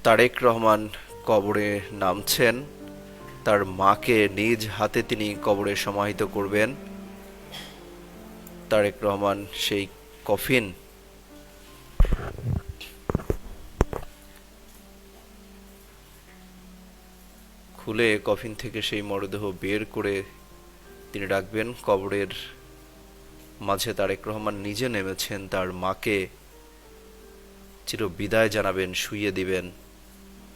তারেক রহমান কবরে নামছেন। তার মাকে নিজ হাতে তিনি কবরে সমাহিত করবেন। তারেক রহমান সেই কফিন খুলে কফিন থেকে সেই মরদেহ বের করে তিনি রাখবেন কবরের মাঝে। তারেক রহমান নিজে নেমেছেন, তার মাকে চির বিদায় জানাবেন, শুইয়ে দিবেন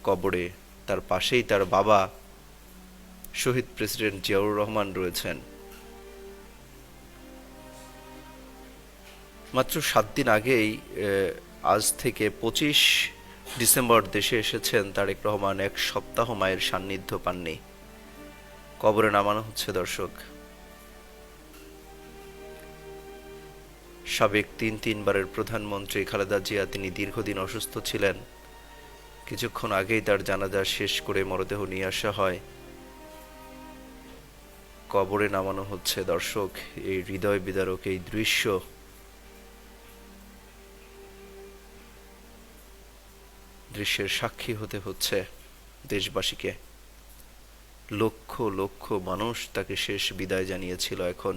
কবরে। তার পাশেই তার বাবা শহীদ প্রেসিডেন্ট জিয়াউর রহমান রয়েছেন। মাত্র 7 দিন আগেই আজ থেকে 25 ডিসেম্বর দেশে এসেছেন তারেক রহমান। 1 সপ্তাহ মায়ের সান্নিধ্য পাননি। কবরে নামানো হচ্ছে দর্শক। সাবেক 3বারের প্রধানমন্ত্রী খালেদা জিয়া তিনি দীর্ঘদিন অসুস্থ ছিলেন। কিছুক্ষণ আগেই তার জানাজা শেষ করে মরদেহ নিয়ে আসা হয়। কবরে নামানো হচ্ছে দর্শক। এই হৃদয় বিদারক এই দৃশ্য দৃশ্যের সাক্ষী হতে হচ্ছে দেশবাসীকে। লক্ষ লক্ষ মানুষ তাকে শেষ বিদায় জানিয়েছিল, এখন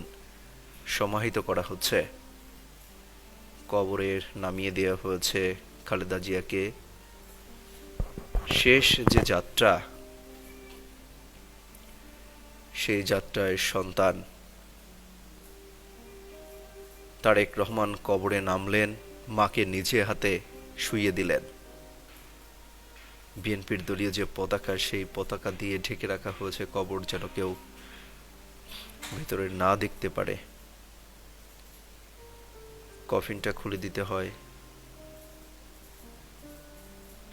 সমাহিত করা হচ্ছে। কবরে নামিয়ে দেওয়া হয়েছে খালেদা জিয়াকে। শেষ যে যাত্রা, সেই যাত্রায় সন্তান তারেক রহমান কবরে নামলেন, মাকে নিজে হাতে শুইয়ে দিলেন। বিএনপির দলীয় যে পতাকা, সেই পতাকা দিয়ে ঢেকে রাখা হয়েছে কবর, যেন কেউ ভেতরে না দেখতে পারে। কফিনটা খুলে দিতে হয়।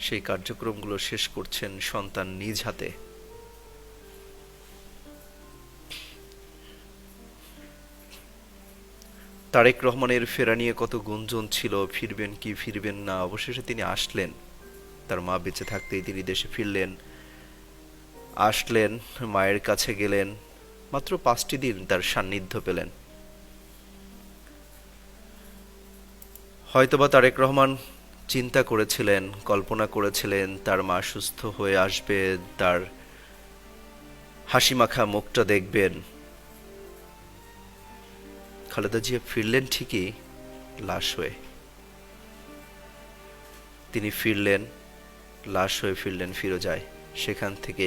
সেই কার্যক্রমগুলো শেষ করছেন সন্তান নিজ হাতে। তারেক রহমানের ফেরা নিয়ে কত গুঞ্জন ছিল, ফিরবেন কি ফিরবেন না। অবশেষে তিনি আসলেন। তার মা বেঁচে থাকতেই তিনি দেশে ফিরলেন, আসলেন, মায়ের কাছে গেলেন। মাত্র 5টি দিন তার সান্নিধ্য পেলেন। হয়তোবা তারেক রহমান চিন্তা করেছিলেন, কল্পনা করেছিলেন তার মা সুস্থ হয়ে আসবে, তার হাসিমাখা মুখটা দেখবেন। খালেদা জিয়া ফিরলেন ঠিকই, লাশ হয়ে। তিনি ফিরলেন, লাশ হয়ে ফিরলেন ফিরোজায়। সেখান থেকে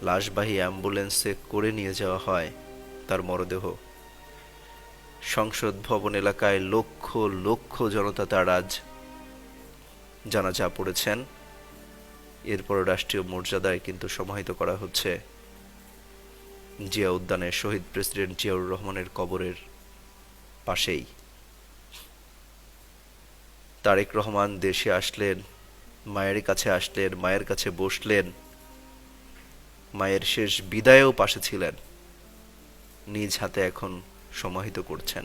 লাশবাহী অ্যাম্বুলেন্সে করে নিয়ে যাওয়া হয় তার মরদেহ। সংসদ ভবন এলাকায় লক্ষ লক্ষ জনতা তার আজ জানাজা পড়েছেন। এরপর রাষ্ট্রীয় মর্যাদায় কিন্তু সমাহিত করা হচ্ছে জিয়া উদ্যানে শহীদ প্রেসিডেন্ট জিয়াউর রহমানের কবরের পাশেই। তারেক রহমান দেশে আসলেন, মায়ের কাছে আসলেন, মায়ের কাছে বসলেন, মায়ের শেষ বিদায়েও পাশে ছিলেন, নিজ হাতে এখন সমাহিত করছেন।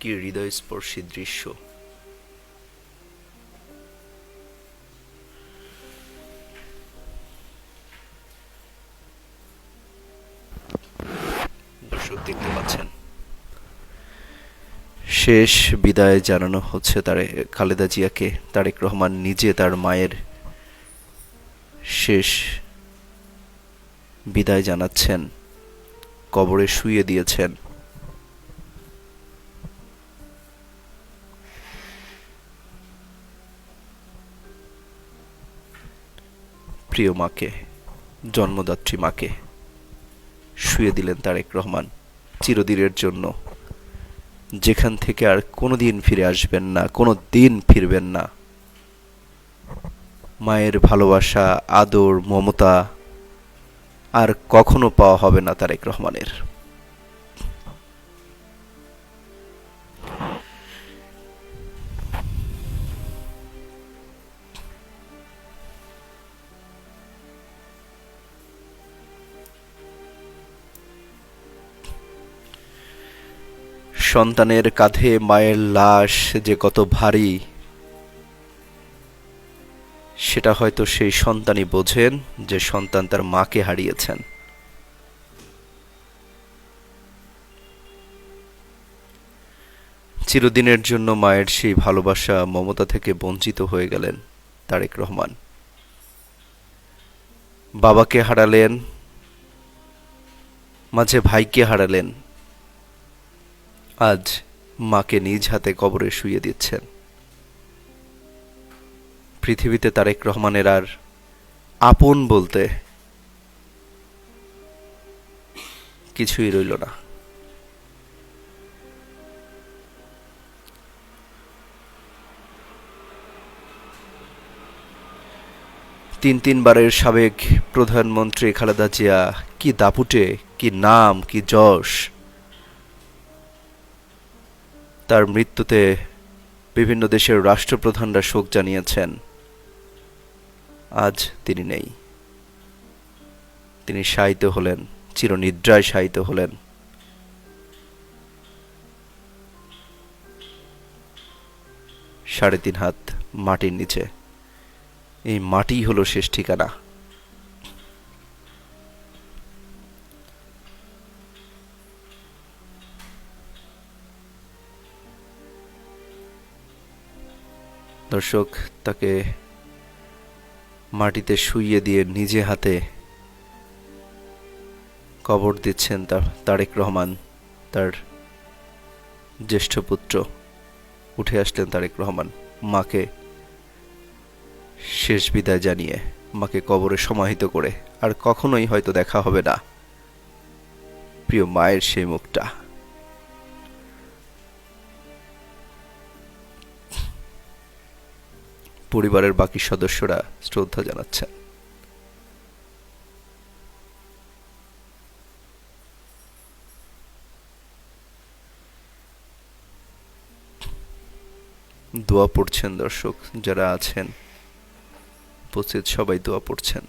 কি হৃদয়স্পর্শী দৃশ্য। দর্শক দেখতে পাচ্ছেন, শেষ বিদায় জানানো হচ্ছে খালেদা জিয়াকে। তারেক রহমান নিজে তার মায়ের শেষ বিদায় জানাচ্ছেন, কবরে শুইয়ে দিয়েছেন। প্রিয় মাকে, জন্মদাত্রী মাকে শুইয়ে দিলেন তারেক রহমান চিরদিনের জন্য, যেখান থেকে আর কোনোদিন ফিরে আসবেন না, কোনো দিন ফিরবেন না। মায়ের ভালোবাসা, আদর, মমতা আর কখনো পাওয়া হবে না তারেক রহমানের। সন্তানের কাঁধে মায়ের লাশ যে কত ভারী, সেটা হয়তো সেই সন্তানই বোঝেন যে সন্তান তার মাকে হারিয়েছেন। চিরদিনের জন্য মায়ের সেই ভালোবাসা মমতা থেকে বঞ্চিত হয়ে গেলেন তারেক রহমান। বাবাকে হারালেন, মাঝে ভাইকে হারালেন, আজ মাকে নিজ হাতে কবরে শুইয়ে দিচ্ছেন। পৃথিবীতে তারেক রহমানের আর আপন বলতে কিছুই রইল না। তিনবারের সাবেক প্রধানমন্ত্রী খালেদা জিয়া কি দাপুটে, কি নাম, কি যশ! তার মৃত্যুতে বিভিন্ন দেশের রাষ্ট্রপ্রধানরা শোক জানিয়েছেন। আজ তিনি নেই, তিনি শায়িত হলেন, চিরনিদ্রায় শায়িত হলেন। ৩.৫ হাত মাটির নিচে। এই মাটি হলো শেষ ঠিকানা। দর্শক, তাকে মাটিতে শুইয়ে দিয়ে নিজে হাতে কবর দিচ্ছেন তারেক রহমান, তার জ্যেষ্ঠ পুত্র। উঠে আসলেন তারেক রহমান মাকে শেষ বিদায় জানিয়ে, মাকে কবরে সমাহিত করে। আর কখনোই হয়তো দেখা হবে না প্রিয় মায়ের সেই মুখটা। পরিবারের বাকি সদস্যরা শ্রদ্ধা জানাচ্ছেন। দোয়া পড়ছেন দর্শক, যারা আছেন উপস্থিত সবাই দোয়া পড়ছেন।